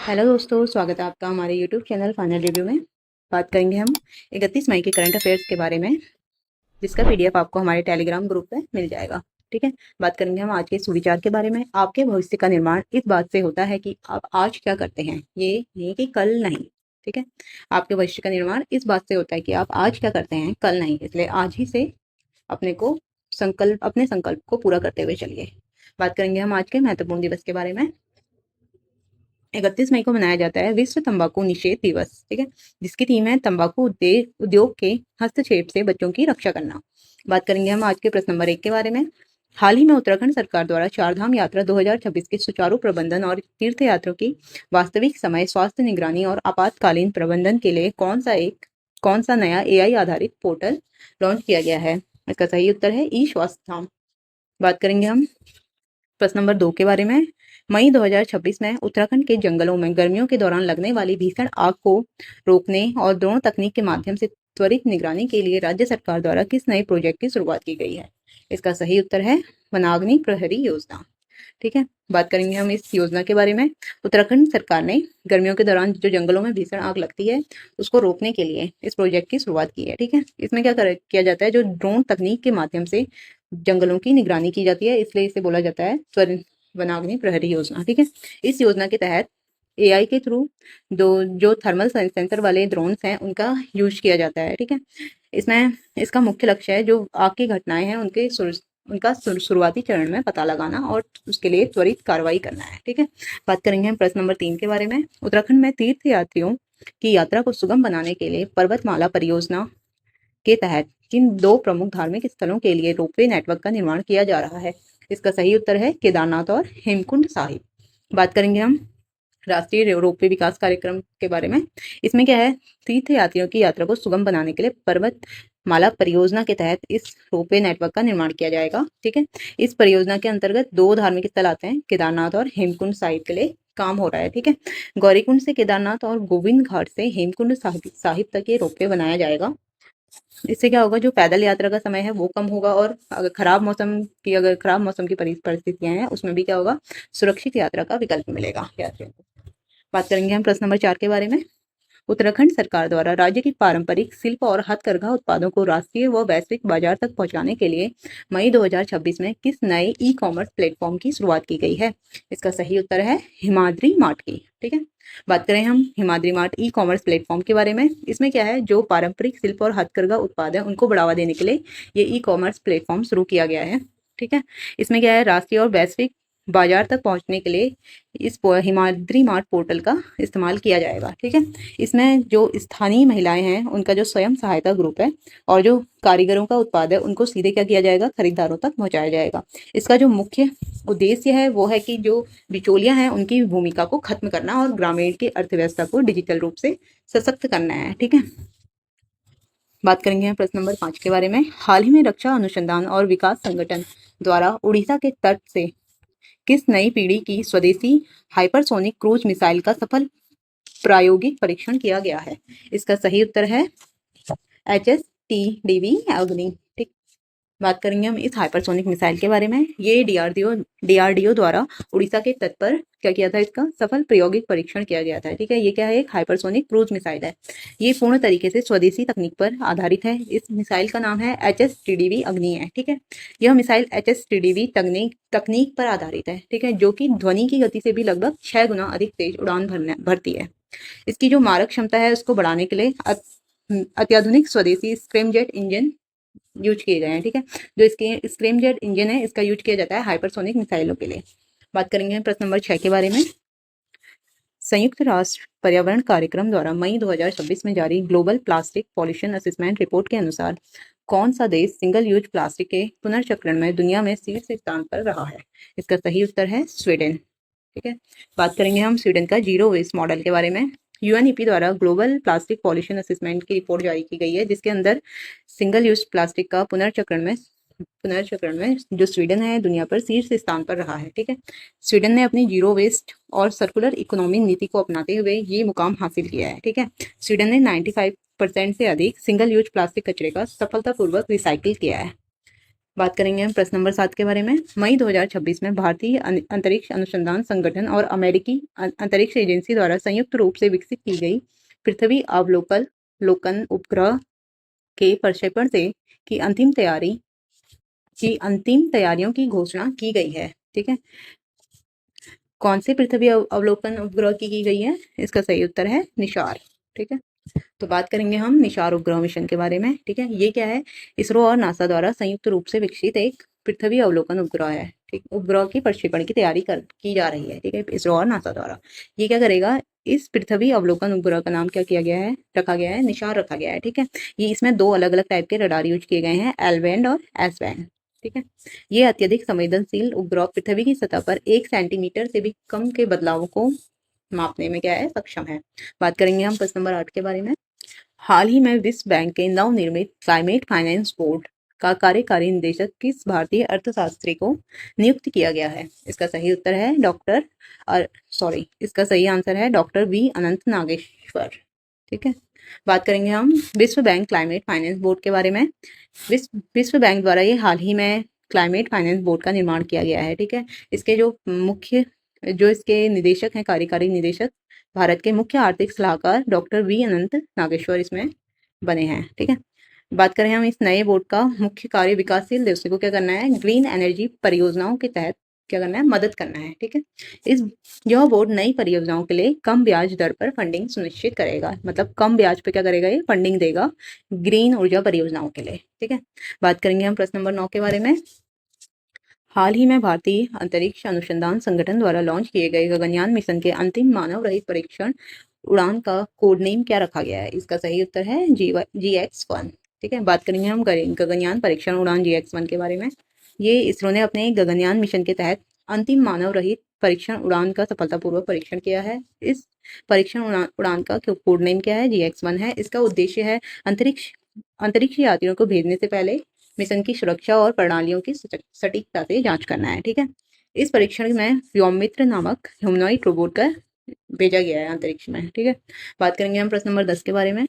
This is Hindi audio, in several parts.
हेलो दोस्तों, स्वागत है आपका हमारे यूट्यूब चैनल फाइनल रिव्यू में। बात करेंगे हम 31 मई के करंट अफेयर्स के बारे में, जिसका पीडीएफ आपको हमारे टेलीग्राम ग्रुप पे मिल जाएगा। ठीक है। बात करेंगे हम आज के सुविचार के बारे में। आपके भविष्य का निर्माण इस बात से होता है कि आप आज क्या करते हैं, ये नहीं कि कल नहीं। ठीक है। आपके भविष्य का निर्माण इस बात से होता है कि आप आज क्या करते हैं, कल नहीं। इसलिए आज ही से अपने संकल्प को पूरा करते हुए चलिए। बात करेंगे हम आज के महत्वपूर्ण दिवस के बारे में। 31 मई को मनाया जाता है विश्व तंबाकू निषेध दिवस। ठीक है। जिसकी थीम है तंबाकू उद्योग के हस्तक्षेप से बच्चों की रक्षा करना। बात करेंगे हम आज के प्रश्न नंबर 1 के बारे में। हाल ही में उत्तराखंड सरकार द्वारा चारधाम यात्रा 2026 के सुचारू प्रबंधन और तीर्थ यात्रियों की वास्तविक समय स्वास्थ्य निगरानी और आपातकालीन प्रबंधन के लिए कौन सा नया एआई आधारित पोर्टल लॉन्च किया गया है। इसका सही उत्तर है ई स्वास्थ्य धाम। बात करेंगे हम प्रश्न नंबर 2 के बारे में। मई 2026 में उत्तराखंड के जंगलों में गर्मियों के दौरान लगने वाली भीषण आग को रोकने और ड्रोन तकनीक के माध्यम से त्वरित निगरानी के लिए राज्य सरकार द्वारा किस नए प्रोजेक्ट की शुरुआत की गई है। इसका सही उत्तर है वनाग्नि प्रहरी योजना। ठीक है। बात करेंगे हम इस योजना के बारे में। उत्तराखंड सरकार ने गर्मियों के दौरान जो जंगलों में भीषण आग लगती है उसको रोकने के लिए इस प्रोजेक्ट की शुरुआत की है। ठीक है। इसमें किया जाता है, जो ड्रोन तकनीक के माध्यम से जंगलों की निगरानी की जाती है, इसलिए इसे बोला जाता है वनाग्नि प्रहरी योजना। ठीक है। इस योजना के तहत एआई के थ्रू जो थर्मल सेंसर वाले ड्रोन्स हैं उनका यूज किया जाता है। ठीक है। इसमें इसका मुख्य लक्ष्य है जो आग की घटनाएं हैं उनका शुरुआती चरण में पता लगाना और उसके लिए त्वरित कार्रवाई करना है। ठीक है। बात करेंगे हम प्रश्न नंबर 3 के बारे में। उत्तराखंड में तीर्थ यात्रियों की यात्रा को सुगम बनाने के लिए पर्वतमाला परियोजना के तहत किन 2 प्रमुख धार्मिक स्थलों के लिए रोपवे नेटवर्क का निर्माण किया जा रहा है। इसका सही उत्तर है केदारनाथ और हेमकुंड साहिब। बात करेंगे हम राष्ट्रीय रोपवे विकास कार्यक्रम के बारे में। इसमें क्या है, तीर्थ यात्रियों की यात्रा को सुगम बनाने के लिए पर्वत माला परियोजना के तहत इस रोपवे नेटवर्क का निर्माण किया जाएगा। ठीक है। इस परियोजना के अंतर्गत 2 धार्मिक स्थल आते हैं, केदारनाथ और हेमकुंड साहिब के लिए काम हो रहा है। ठीक है। गौरीकुंड से केदारनाथ और गोविंद घाट से हेमकुंड साहिब तक ये रोपवे बनाया जाएगा। इससे क्या होगा, जो पैदल यात्रा का समय है वो कम होगा और अगर खराब मौसम की परिस्थितियां हैं उसमें भी क्या होगा, सुरक्षित यात्रा का विकल्प मिलेगा यात्रियों को। बात करेंगे हम प्रश्न नंबर 4 के बारे में। उत्तराखंड सरकार द्वारा राज्य की पारंपरिक शिल्प और हथकरघा उत्पादों को राष्ट्रीय व वैश्विक बाजार तक पहुंचाने के लिए मई 2026 में किस नए ई कॉमर्स प्लेटफॉर्म की शुरुआत की गई है। इसका सही उत्तर है हिमाद्री मार्ट की। ठीक है। बात करें हम Himadri mart e commerce platform के बारे में। इसमें क्या है, जो पारंपरिक शिल्प और हथकरघा उत्पाद है उनको बढ़ावा देने के लिए ये ई कॉमर्स प्लेटफॉर्म शुरू किया गया है। ठीक है। इसमें क्या है, राष्ट्रीय और वैश्विक बाजार तक पहुंचने के लिए इस हिमाद्री मार्ट पोर्टल का इस्तेमाल किया जाएगा। ठीक है। इसमें जो स्थानीय महिलाएं हैं उनका जो स्वयं सहायता ग्रुप है और जो कारीगरों का उत्पाद है उनको सीधे क्या किया जाएगा, खरीदारों तक पहुंचाया जाएगा। इसका जो मुख्य उद्देश्य है वो है कि जो बिचौलियां हैं उनकी भूमिका को खत्म करना और ग्रामीण की अर्थव्यवस्था को डिजिटल रूप से सशक्त करना है। ठीक है। बात करेंगे हम प्रश्न नंबर 5 के बारे में। हाल ही में रक्षा अनुसंधान और विकास संगठन द्वारा उड़ीसा के तट से किस नई पीढ़ी की स्वदेशी हाइपरसोनिक क्रूज मिसाइल का सफल प्रायोगिक परीक्षण किया गया है। इसका सही उत्तर है HSTDV अग्नि। ठीक। बात करेंगे हम इस हाइपरसोनिक मिसाइल के बारे में। ये डीआरडीओ द्वारा उड़ीसा के तट पर क्या किया था, इसका सफल प्रायोगिक परीक्षण किया गया था। ठीक है। ये क्या है, एक हाइपरसोनिक क्रूज मिसाइल है। ये पूर्ण तरीके से स्वदेशी तकनीक पर आधारित है। इस मिसाइल का नाम है HSTDV अग्नि है। ठीक है। यह मिसाइल HSTDV तकनीक पर आधारित है। ठीक है। जो कि ध्वनि की गति से भी लगभग 6 गुना अधिक तेज उड़ान भरती है। इसकी जो मारक क्षमता है उसको बढ़ाने के लिए अत्याधुनिक स्वदेशी स्क्रैमजेट इंजन यूज किए गए हैं। ठीक है। जो इसके स्क्रैमजेट इंजन है इसका यूज किया जाता है हाइपरसोनिक मिसाइलों के लिए। बात करेंगे प्रश्न नंबर 6 के बारे में। संयुक्त राष्ट्र पर्यावरण कार्यक्रम द्वारा मई 2026 में जारी global plastic pollution assessment report के अनुसार कौन सा देश सिंगल यूज प्लास्टिक के पुनर्चक्रण में दुनिया में शीर्ष स्थान पर रहा है। इसका सही उत्तर है स्वीडन। ठीक है। बात करेंगे हम स्वीडन का जीरो वेस्ट मॉडल के बारे में। यूएनईपी द्वारा ग्लोबल प्लास्टिक पॉल्यूशन असेसमेंट की रिपोर्ट जारी की गई है, जिसके अंदर सिंगल यूज प्लास्टिक का पुनर्चक्रण में जो स्वीडन है दुनिया पर शीर्ष स्थान पर रहा है। ठीक है। स्वीडन ने अपनी जीरो वेस्ट और सर्कुलर इकोनॉमी नीति को अपनाते हुए ये मुकाम हासिल किया है। ठीक है। स्वीडन ने 95% से अधिक सिंगल यूज प्लास्टिक कचरे का सफलतापूर्वक रिसाइकिल किया है। बात करेंगे हम प्रश्न नंबर 7 के बारे में। मई 2026 में भारतीय अंतरिक्ष अनुसंधान संगठन और अमेरिकी अंतरिक्ष एजेंसी द्वारा संयुक्त रूप से विकसित की गई पृथ्वी अवलोकन उपग्रह के प्रक्षेपण से की अंतिम तैयारियों की घोषणा की गई है। ठीक है, कौन से पृथ्वी अवलोकन उपग्रह की गई है? इसका सही उत्तर है निशार। ठीक है, तो बात करेंगे हम निशार उपग्रह मिशन के बारे में। ठीक है, ये क्या है? इसरो और नासा द्वारा संयुक्त रूप से विकसित एक पृथ्वी अवलोकन उपग्रह है। ठीक, उपग्रह की प्रक्षेपण की तैयारी की जा रही है। ठीक है, इसरो और नासा द्वारा। ये क्या करेगा? इस पृथ्वी अवलोकन उपग्रह का नाम क्या किया गया है? रखा गया है निशार रखा गया है। ठीक है, ये इसमें दो अलग अलग टाइप के रडार यूज किए गए हैं, एल बैंड और एस बैंड। ठीक है, ये अत्यधिक संवेदनशील उपग्रह पृथ्वी की सतह पर 1 सेंटीमीटर से भी कम के बदलावों को मापने में क्या है? सक्षम है। बात करेंगे हम प्रश्न नंबर 8 के बारे में। हाल ही में विश्व बैंक के नवनिर्मित क्लाइमेट फाइनेंस बोर्ड का कार्यकारी निदेशक किस भारतीय अर्थशास्त्री को नियुक्त किया गया है? इसका सही उत्तर है इसका सही आंसर है डॉक्टर वी अनंत नागेश्वर। ठीक है, बात करेंगे हम विश्व बैंक क्लाइमेट फाइनेंस बोर्ड के बारे में। विश्व बैंक द्वारा ये हाल ही में क्लाइमेट फाइनेंस बोर्ड का निर्माण किया गया है। ठीक है, इसके जो इसके निदेशक हैं, कार्यकारी निदेशक, भारत के मुख्य आर्थिक सलाहकार डॉक्टर वी अनंत नागेश्वर इसमें बने हैं। ठीक है, बात करें हम इस नए बोर्ड का मुख्य कार्य विकासशील देशों को क्या करना है? ग्रीन एनर्जी परियोजनाओं के तहत क्या करना है? मदद करना है। ठीक है, इस यह बोर्ड नई परियोजनाओं के लिए कम ब्याज दर पर फंडिंग सुनिश्चित करेगा। मतलब कम ब्याज पे क्या करेगा? ये फंडिंग देगा ग्रीन ऊर्जा परियोजनाओं के लिए। ठीक है, बात करेंगे हम प्रश्न नंबर 9 के बारे में। हाल ही में भारतीय अंतरिक्ष अनुसंधान संगठन द्वारा लॉन्च किए गए गगनयान मिशन के अंतिम मानव रहित परीक्षण उड़ान का कोड नेम क्या रखा गया है? इसका सही उत्तर है GX-1। ठीक है, बात करेंगे हम गगनयान परीक्षण उड़ान GX-1 के बारे में। ये इसरो ने अपने गगनयान मिशन के तहत अंतिम मानव रहित परीक्षण उड़ान का सफलतापूर्वक परीक्षण किया है। इस परीक्षण उड़ान का कोड नेम क्या है? GX-1 है। इसका उद्देश्य है अंतरिक्ष यात्रियों को भेजने से पहले मिशन की सुरक्षा और प्रणालियों की सटीकता से जांच करना है। ठीक है, इस परीक्षण में व्योममित्र नामक ह्यूमनॉइड रोबोट का भेजा गया है अंतरिक्ष में। ठीक है, बात करेंगे हम प्रश्न नंबर 10 के बारे में।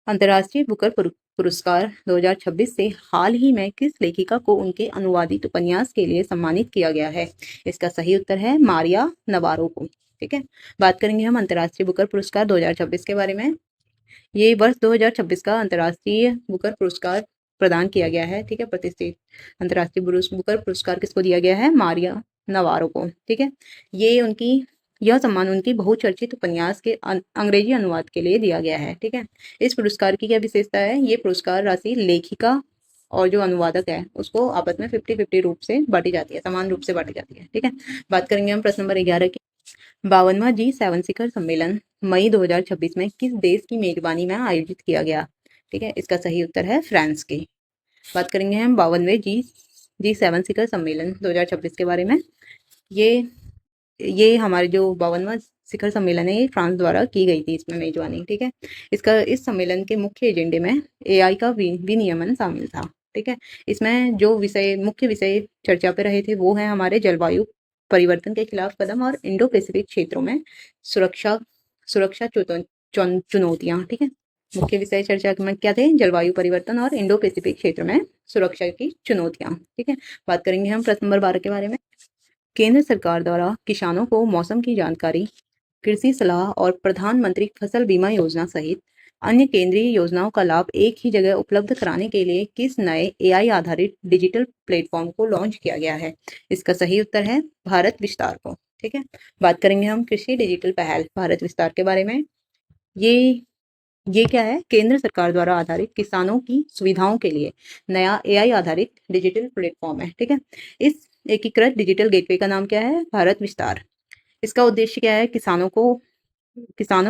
अंतर्राष्ट्रीय बुकर पुरस्कार 2026 से हाल ही में किस लेखिका को उनके अनुवादित उपन्यास के लिए सम्मानित किया गया है? इसका सही उत्तर है मारिया नवारो को। ठीक है, बात करेंगे हम अंतर्राष्ट्रीय बुकर पुरस्कार 2026 के बारे में। ये वर्ष 2026 का अंतर्राष्ट्रीय बुकर पुरस्कार प्रदान किया गया है। ठीक है, प्रतिष्ठित अंतर्राष्ट्रीय बुकर पुरस्कार किसको दिया गया है? मारिया नवारो को। ठीक है, यह सम्मान उनकी बहुचर्चित उपन्यास के अंग्रेजी अनुवाद के लिए दिया गया है। ठीक है, इस पुरस्कार की क्या विशेषता है? ये पुरस्कार राशि लेखिका और जो अनुवादक है उसको आपस में 50-50 रूप से बांटी जाती है, समान रूप से बांटी जाती है। ठीक है, बात करेंगे हम प्रश्न नंबर 11 की। 52वां G7 शिखर सम्मेलन मई 2026 में किस देश की मेजबानी में आयोजित किया गया? ठीक है, इसका सही उत्तर है फ्रांस की। बात करेंगे हम 52वें G7 शिखर सम्मेलन 2026 के बारे में। ये हमारे जो 52वां शिखर सम्मेलन है ये फ्रांस द्वारा की गई थी इसमें मेजबानी। ठीक है, इस सम्मेलन के मुख्य एजेंडे में AI का विनियमन शामिल था। ठीक है, इसमें जो मुख्य विषय चर्चा पे रहे थे वो है हमारे जलवायु परिवर्तन के खिलाफ कदम और इंडो पैसिफिक क्षेत्रों में सुरक्षा चुनौतियां। ठीक है, मुख्य विषय चर्चा में क्या थे? जलवायु परिवर्तन और इंडो पैसिफिक क्षेत्र में सुरक्षा की चुनौतियां। ठीक है, बात करेंगे हम प्रश्न नंबर 12 के बारे में। केंद्र सरकार द्वारा किसानों को मौसम की जानकारी, कृषि सलाह और प्रधानमंत्री फसल बीमा योजना सहित अन्य केंद्रीय योजनाओं का लाभ एक ही जगह उपलब्ध कराने के लिए किस नए AI आधारित डिजिटल प्लेटफॉर्म को लॉन्च किया गया है? इसका सही उत्तर है भारत विस्तार को। ठीक है, बात करेंगे हम कृषि डिजिटल पहल भारत विस्तार के बारे में। ये क्या है? केंद्र सरकार द्वारा आधारित किसानों की सुविधाओं के लिए नया AI आधारित डिजिटल प्लेटफॉर्म है। ठीक है, इस एकीकृत डिजिटल गेटवे का नाम क्या है? भारत विस्तार। इसका उद्देश्य क्या है? किसानों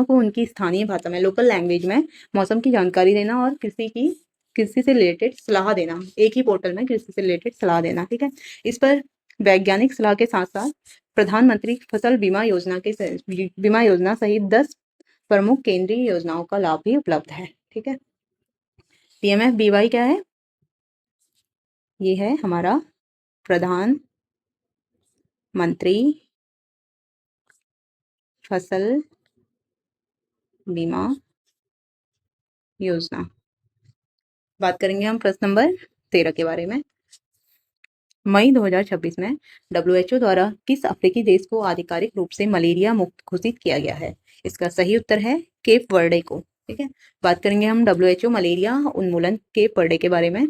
को उनकी स्थानीय भाषा में, लोकल लैंग्वेज में मौसम की जानकारी देना और कृषि से रिलेटेड सलाह देना। एक ही पोर्टल में कृषि से रिलेटेड सलाह देना। ठीक है, इस पर वैज्ञानिक सलाह के साथ साथ प्रधानमंत्री फसल बीमा योजना सहित 10 प्रमुख केंद्रीय योजनाओं का लाभ भी उपलब्ध है। ठीक है, PMFBY क्या है? ये है हमारा प्रधानमंत्री फसल बीमा योजना। बात करेंगे हम प्रश्न नंबर 13 के बारे में। मई 2026 में डब्ल्यूएचओ द्वारा किस अफ्रीकी देश को आधिकारिक रूप से मलेरिया मुक्त घोषित किया गया है? इसका सही उत्तर है केप वर्डे को। ठीक है, बात करेंगे हम डब्ल्यूएचओ मलेरिया उन्मूलन केप वर्डे के बारे में।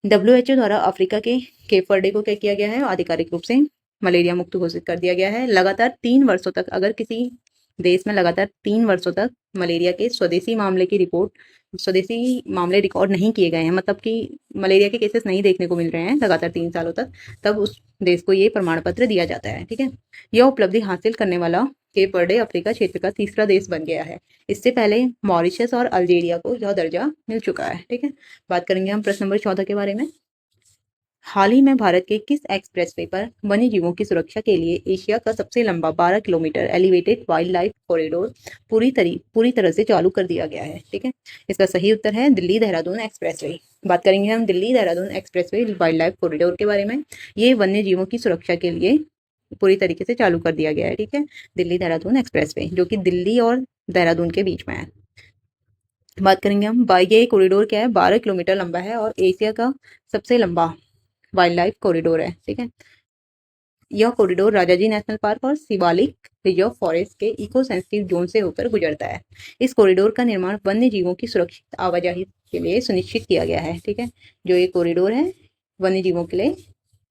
डब्ल्यूएचओ द्वारा अफ्रीका के केप वर्डे को क्या किया गया है? आधिकारिक रूप से मलेरिया मुक्त घोषित कर दिया गया है। लगातार 3 वर्षों तक, अगर किसी देश में लगातार 3 वर्षों तक मलेरिया के स्वदेशी मामले रिकॉर्ड नहीं किए गए हैं, मतलब कि मलेरिया के केसेस नहीं देखने को मिल रहे हैं लगातार 3 सालों तक, तब उस देश को ये प्रमाण पत्र दिया जाता है। ठीक है, यह उपलब्धि हासिल करने वाला केप वर्डे अफ्रीका क्षेत्र का तीसरा देश बन गया है। इससे पहले मॉरिशस और अल्जीरिया को यह दर्जा मिल चुका है। ठीक है, बात करेंगे हम प्रश्न नंबर 14 के बारे में। हाल ही में भारत के किस एक्सप्रेसवे पर वन्य जीवों की सुरक्षा के लिए एशिया का सबसे लंबा 12 kilometre elevated wild life corridor पूरी तरह से चालू कर दिया गया है? ठीक है, इसका सही उत्तर है दिल्ली देहरादून एक्सप्रेसवे। बात करेंगे हम Delhi Dehradun expressway wild life corridor के बारे में। ये वन्य जीवों की सुरक्षा के लिए पूरी तरीके से चालू कर दिया गया है। ठीक है, दिल्ली देहरादून एक्सप्रेसवे जो कि दिल्ली और देहरादून के बीच में है। बात करेंगे हम ये कॉरिडोर क्या है? 12 किलोमीटर लंबा है और एशिया का सबसे लंबा वाइल्ड लाइफ कॉरिडोर है। ठीक है, यह कॉरिडोर राजाजी नेशनल पार्क और शिवालिक रिजर्व फॉरेस्ट के इको सेंसिटिव जोन से होकर गुजरता है। इस कॉरिडोर का निर्माण वन्य जीवों की सुरक्षित आवाजाही के लिए सुनिश्चित किया गया है। ठीक है, जो ये कॉरिडोर है वन्य जीवों के लिए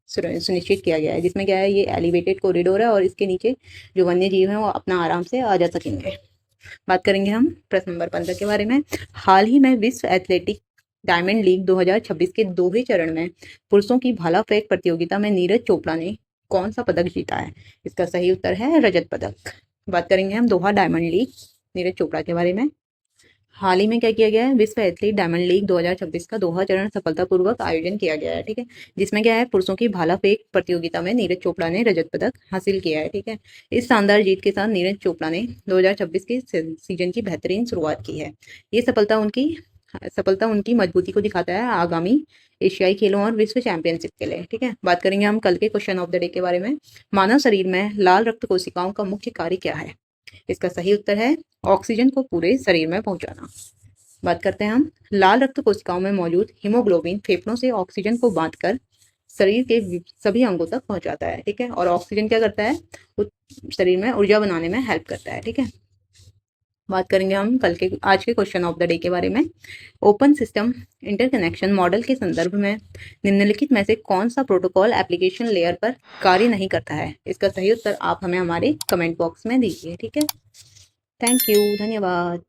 सुनिश्चित किया गया है, जिसमें क्या है, ये एलिवेटेड कॉरिडोर है और इसके नीचे जो वन्य जीव है वो अपना आराम से आ जा सकेंगे। बात करेंगे हम प्रश्न नंबर 15 के बारे में। हाल ही में विश्व एथलेटिक डायमंड लीग 2026 के दोहे चरण में पुरुषों की भाला फेंक प्रतियोगिता में नीरज चोपड़ा ने कौन सा पदक जीता है? इसका सही उत्तर है रजत पदक। बात करेंगे हम दोहा डायमंड लीग नीरज चोपड़ा के बारे में। हाल ही में क्या किया गया है? विश्व एथलीट डायमंड लीग 2026 का दोहा चरण सफलतापूर्वक आयोजन किया गया है। ठीक है, जिसमें क्या है, पुरुषों की भाला फेंक प्रतियोगिता में नीरज चोपड़ा ने रजत पदक हासिल किया है। ठीक है, इस शानदार जीत के साथ नीरज चोपड़ा ने 2026 के सीजन की बेहतरीन शुरुआत की है। ये सफलता उनकी मजबूती को दिखाता है आगामी एशियाई खेलों और विश्व चैंपियनशिप के लिए। ठीक है, बात करेंगे हम कल के क्वेश्चन ऑफ द डे के बारे में। मानव शरीर में लाल रक्त कोशिकाओं का मुख्य कार्य क्या है? इसका सही उत्तर है ऑक्सीजन को पूरे शरीर में पहुंचाना। बात करते हैं हम लाल रक्त कोशिकाओं में मौजूद हीमोग्लोबिन फेफड़ों से ऑक्सीजन को बांधकर शरीर के सभी अंगों तक पहुंचाता है। ठीक है, और ऑक्सीजन क्या करता है? शरीर में ऊर्जा बनाने में हेल्प करता है। ठीक है, बात करेंगे हम आज के क्वेश्चन ऑफ द डे के बारे में। ओपन सिस्टम इंटरकनेक्शन मॉडल के संदर्भ में निम्नलिखित में से कौन सा प्रोटोकॉल एप्लीकेशन लेयर पर कार्य नहीं करता है? इसका सही उत्तर आप हमें हमारे कमेंट बॉक्स में दीजिए। ठीक है, थैंक यू, धन्यवाद।